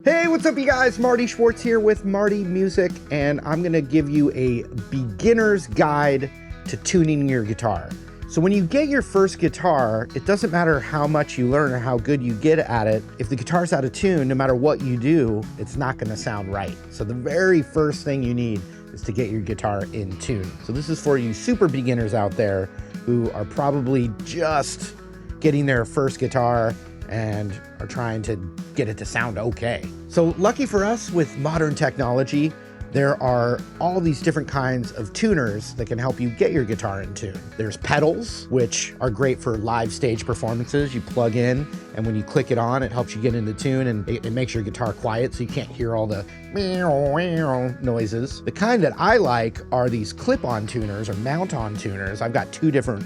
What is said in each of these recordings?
Hey, what's up you guys? Marty Schwartz here with Marty Music, and I'm gonna give you a beginner's guide to tuning your guitar. So when you get your first guitar, it doesn't matter how much you learn or how good you get at it. If the guitar's out of tune, no matter what you do, it's not gonna sound right. So the very first thing you need is to get your guitar in tune. So this is for you super beginners out there who are probably just getting their first guitar and are trying to get it to sound okay. So lucky for us, with modern technology, there are all these different kinds of tuners that can help you get your guitar in tune. There's pedals, which are great for live stage performances. You plug in, and when you click it on, it helps you get into tune, and it makes your guitar quiet so you can't hear all the meow noises. The kind that I like are these clip-on tuners or mount-on tuners. I've got two different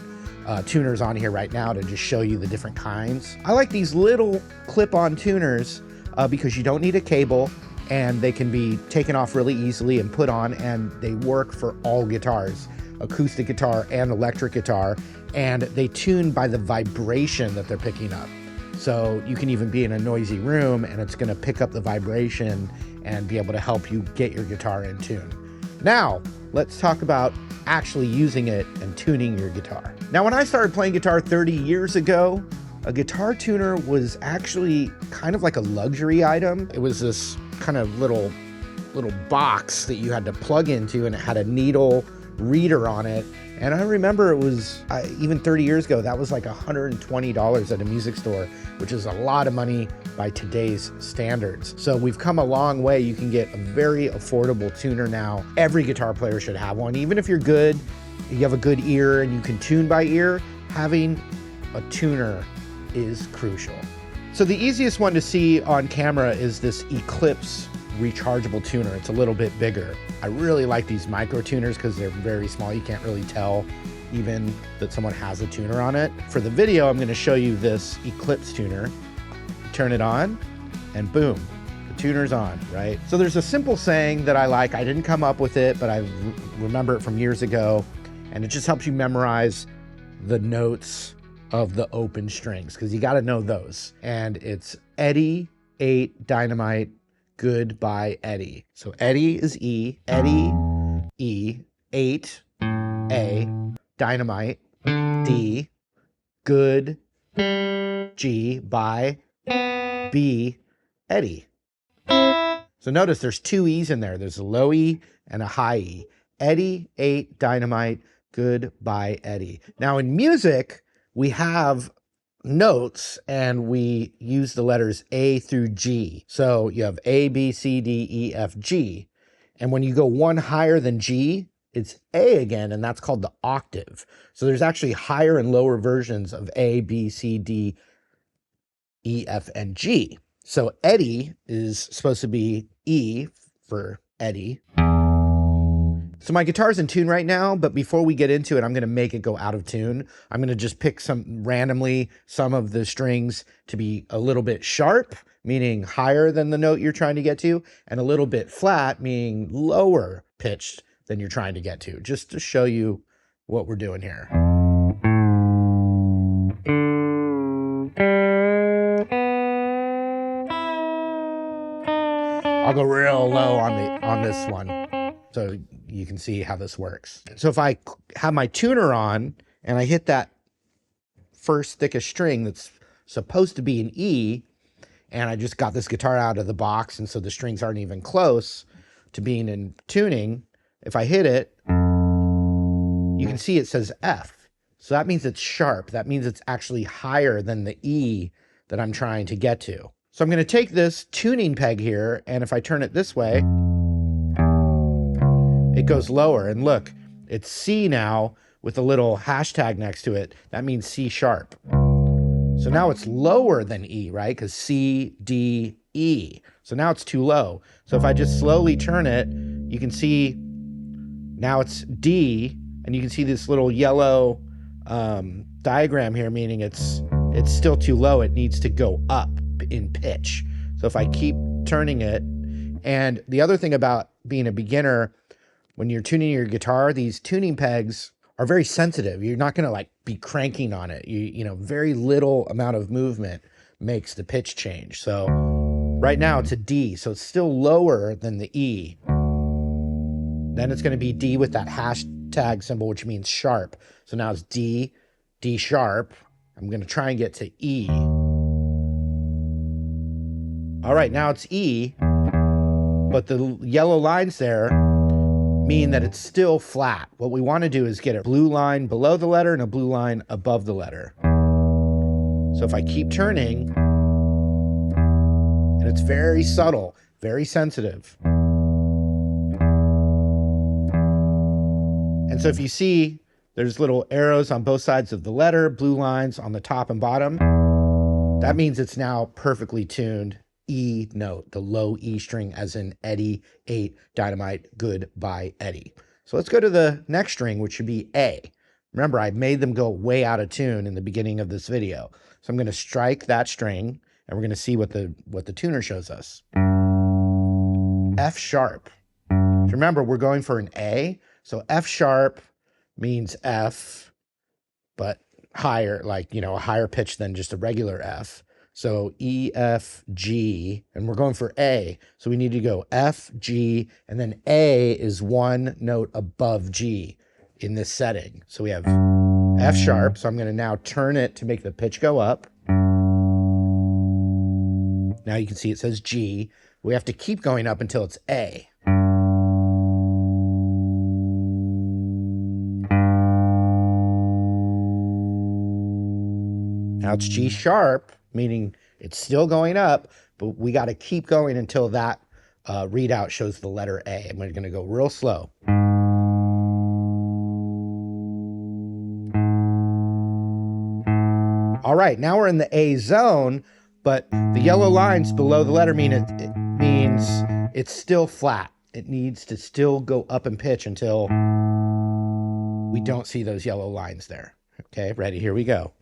tuners on here right now to just show you the different kinds. I like these little clip-on tuners because you don't need a cable, and they can be taken off really easily and put on, and they work for all guitars, acoustic guitar and electric guitar, and they tune by the vibration that they're picking up. So you can even be in a noisy room and it's gonna pick up the vibration and be able to help you get your guitar in tune. Now, let's talk about actually using it and tuning your guitar. Now, when I started playing guitar 30 years ago, a guitar tuner was actually kind of like a luxury item. It was this kind of little box that you had to plug into, and it had a needle reader on it. And I remember it was, even 30 years ago, that was like $120 at a music store, which is a lot of money by today's standards. So we've come a long way. You can get a very affordable tuner now. Every guitar player should have one. Even if you're good, you have a good ear and you can tune by ear, having a tuner is crucial. So the easiest one to see on camera is this Eclipse rechargeable tuner. It's a little bit bigger. I really like these micro tuners because they're very small. You can't really tell even that someone has a tuner on it. For the video, I'm going to show you this Eclipse tuner. Turn it on and boom, the tuner's on, right? So there's a simple saying that I like. I didn't come up with it, but I remember it from years ago, and it just helps you memorize the notes of the open strings, because you got to know those. And it's Eddie 8 Dynamite, goodbye Eddie. So Eddie is E, Eddie E, 8 A, Dynamite D, good G, by B, Eddie. So notice there's two E's in there. There's a low E and a high E. Eddie 8 Dynamite, goodbye Eddie. Now in music, we have notes and we use the letters A through G. So you have A, B, C, D, E, F, G. And when you go one higher than G, it's A again, and that's called the octave. So there's actually higher and lower versions of A, B, C, D, E, F, and G. So Eddie is supposed to be E for Eddie. So my guitar's in tune right now, but before we get into it, I'm gonna make it go out of tune. I'm gonna just pick randomly some of the strings to be a little bit sharp, meaning higher than the note you're trying to get to, and a little bit flat, meaning lower pitched than you're trying to get to, just to show you what we're doing here. I'll go real low on this one, so you can see how this works. So if I have my tuner on and I hit that first thickest string that's supposed to be an E, and I just got this guitar out of the box, and so the strings aren't even close to being in tuning, if I hit it, you can see it says F. So that means it's sharp. That means it's actually higher than the E that I'm trying to get to. So I'm going to take this tuning peg here, and if I turn it this way, it goes lower. And look, it's C now with a little hashtag next to it. That means C sharp. So now it's lower than E, right? Because C, D, E. So now it's too low. So if I just slowly turn it, you can see now it's D, and you can see this little yellow diagram here, meaning it's still too low. It needs to go up in pitch. So if I keep turning it, and the other thing about being a beginner, when you're tuning your guitar, these tuning pegs are very sensitive. You're not going to like be cranking on it. You know, very little amount of movement makes the pitch change. So Right now it's a D, so it's still lower than the E. Then it's going to be D with that hashtag symbol, which means sharp. So now it's D, D sharp. I'm going to try and get to E. All right, now it's E, but the yellow lines there mean that it's still flat. What we want to do is get a blue line below the letter and a blue line above the letter. So if I keep turning, and it's very subtle, very sensitive. And so if you see, there's little arrows on both sides of the letter, blue lines on the top and bottom. That means it's now perfectly tuned E note, the low E string, as in Eddie, 8, Dynamite, goodbye, Eddie. So let's go to the next string, which should be A. Remember, I made them go way out of tune in the beginning of this video. So I'm going to strike that string, and we're going to see what the tuner shows us. F sharp. Remember, we're going for an A, so F sharp means F, but higher, like, a higher pitch than just a regular F. So E, F, G, and we're going for A. So we need to go F, G, and then A is one note above G in this setting. So we have F sharp. So I'm going to now turn it to make the pitch go up. Now you can see it says G. We have to keep going up until it's A. Now it's G sharp, meaning it's still going up, but we got to keep going until that readout shows the letter A. And we're going to go real slow. All right, now we're in the A zone, but the yellow lines below the letter mean it means it's still flat. It needs to still go up in pitch until we don't see those yellow lines there. Okay, ready? Here we go.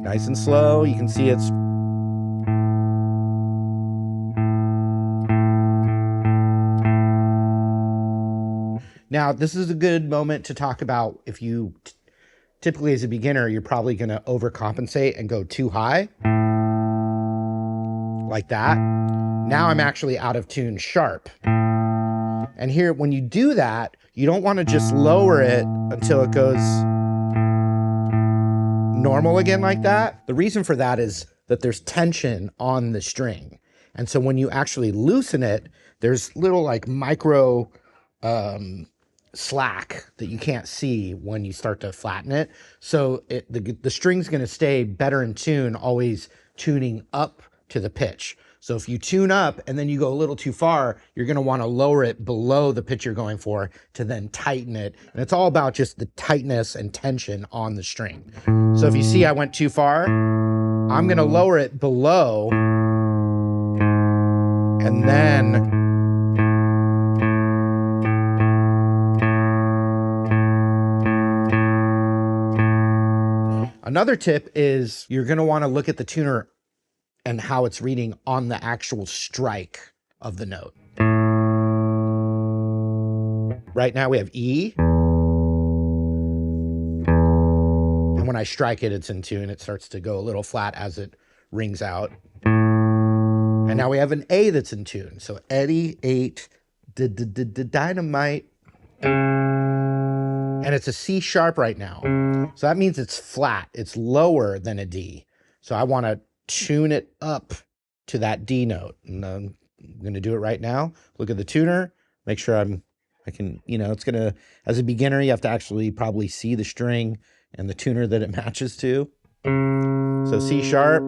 Nice and slow. You can see it's... Now, this is a good moment to talk about if you... Typically, as a beginner, you're probably going to overcompensate and go too high. Like that. Now I'm actually out of tune sharp. And here, when you do that, you don't want to just lower it until it goes normal again like that. The reason for that is that there's tension on the string. And so when you actually loosen it, there's little like micro slack that you can't see when you start to flatten it. So the string's going to stay better in tune, always tuning up to the pitch. So if you tune up and then you go a little too far, you're going to want to lower it below the pitch you're going for to then tighten it. And it's all about just the tightness and tension on the string. So if you see I went too far, I'm going to lower it below and then another tip is you're going to want to look at the tuner and how it's reading on the actual strike of the note. Right now we have E. And when I strike it, it's in tune. It starts to go a little flat as it rings out. And now we have an A that's in tune. So Eddie, 8, Dynamite. And it's a C sharp right now. So that means it's flat. It's lower than a D. So I want to tune it up to that D note. And I'm going to do it right now. Look at the tuner. Make sure I can, it's going to, as a beginner, you have to actually probably see the string and the tuner that it matches to. So C sharp.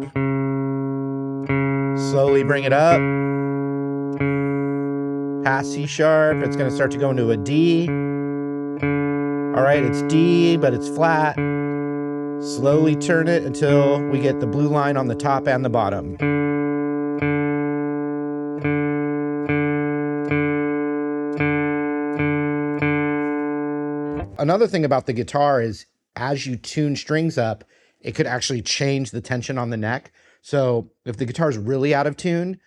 Slowly bring it up. Past C sharp. It's going to start to go into a D. All right, it's D, but it's flat. Slowly turn it until we get the blue line on the top and the bottom. Another thing about the guitar is as you tune strings up, it could actually change the tension on the neck. So if the guitar is really out of tune,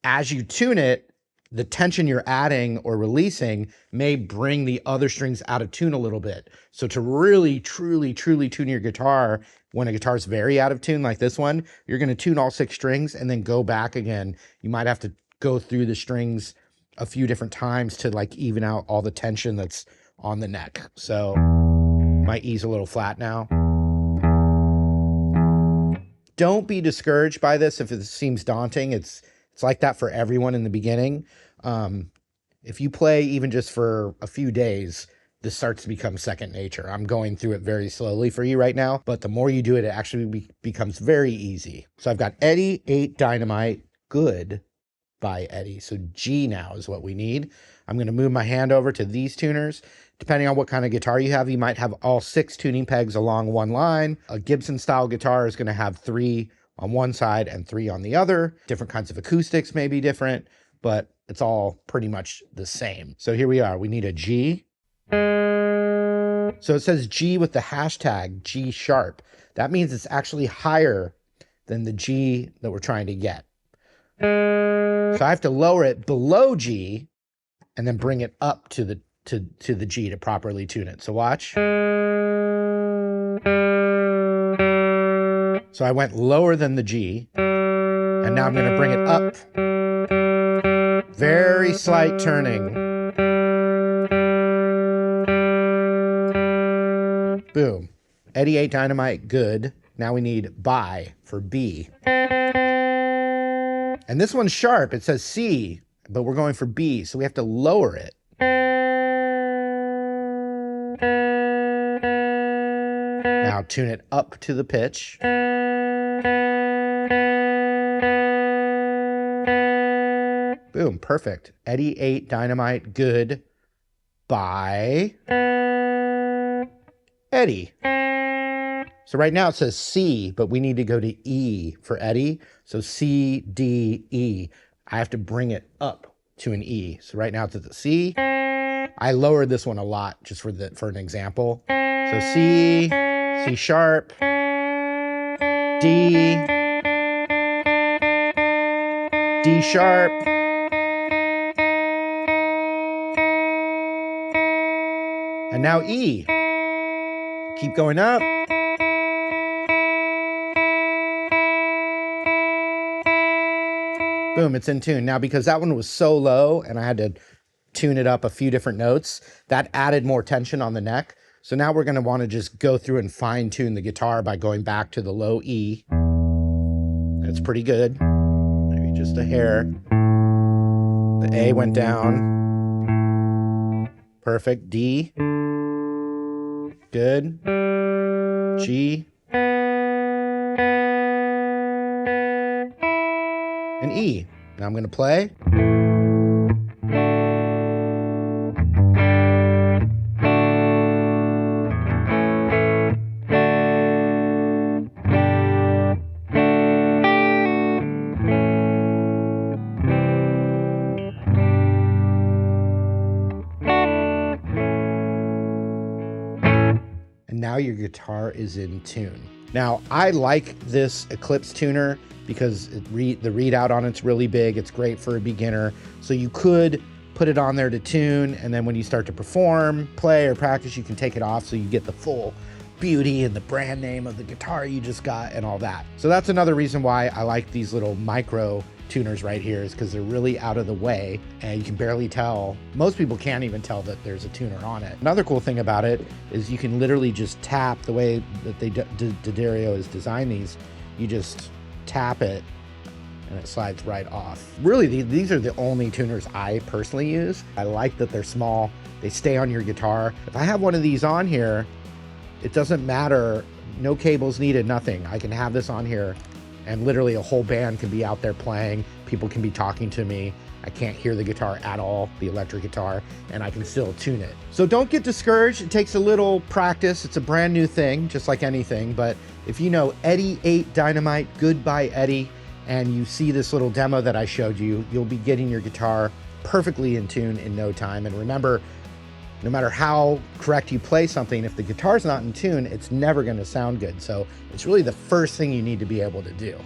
as you tune it, the tension you're adding or releasing may bring the other strings out of tune a little bit. So to really, truly tune your guitar, when a guitar is very out of tune like this one, you're going to tune all 6 strings and then go back again. You might have to go through the strings a few different times to like even out all the tension that's on the neck. So my E's a little flat now. Don't be discouraged by this if it seems daunting. It's like that for everyone in the beginning. If you play even just for a few days, this starts to become second nature. I'm going through it very slowly for you right now, but the more you do it, it actually becomes very easy. So I've got Eddie, 8, Dynamite, good by Eddie. So G now is what we need. I'm going to move my hand over to these tuners. Depending on what kind of guitar you might have all 6 tuning pegs along one line. A Gibson style guitar is going to have 3 on one side and 3 on the other. Different kinds of acoustics may be different, but it's all pretty much the same. So here we are. We need a G. So it says G with the hashtag G sharp. That means it's actually higher than the G that we're trying to get. So I have to lower it below G and then bring it up to the G to properly tune it. So watch. So I went lower than the G, and now I'm going to bring it up. Very slight turning. Boom. Eddie 8 Dynamite, good. Now we need by for B. And this one's sharp. It says C, but we're going for B, so we have to lower it. Now tune it up to the pitch. Boom, perfect. Eddie 8 Dynamite, good by Eddie. So right now it says C, but we need to go to E for Eddie. So C, D, E. I have to bring it up to an E. So right now it's at the C. I lowered this one a lot just for an example. So C, C sharp, D, D sharp, and now E. Keep going up. Boom, it's in tune. Now, because that one was so low and I had to tune it up a few different notes, that added more tension on the neck. So now we're going to want to just go through and fine tune the guitar by going back to the low E. That's pretty good. Maybe just a hair. The A went down. Perfect. D. Good. G. And E. Now I'm going to play. And now your guitar is in tune. Now, I like this Eclipse tuner because the readout on it's really big. It's great for a beginner. So you could put it on there to tune, and then when you start to perform, play, or practice, you can take it off so you get the full beauty and the brand name of the guitar you just got and all that. So that's another reason why I like these little micro tuners right here, is because they're really out of the way and you can barely tell. Most people can't even tell that there's a tuner on it. Another cool thing about it is you can literally just tap the way that D'Addario has designed these. You just tap it and it slides right off. Really, these are the only tuners I personally use. I like that they're small. They stay on your guitar. If I have one of these on here, it doesn't matter. No cables needed, nothing. I can have this on here and literally a whole band can be out there playing. People can be talking to me. I can't hear the guitar at all, the electric guitar, and I can still tune it. So don't get discouraged. It takes a little practice. It's a brand new thing, just like anything. But if you know Eddie 8 Dynamite, good by Eddie, and you see this little demo that I showed you, you'll be getting your guitar perfectly in tune in no time. And remember, no matter how correct you play something, if the guitar's not in tune, it's never going to sound good. So it's really the first thing you need to be able to do.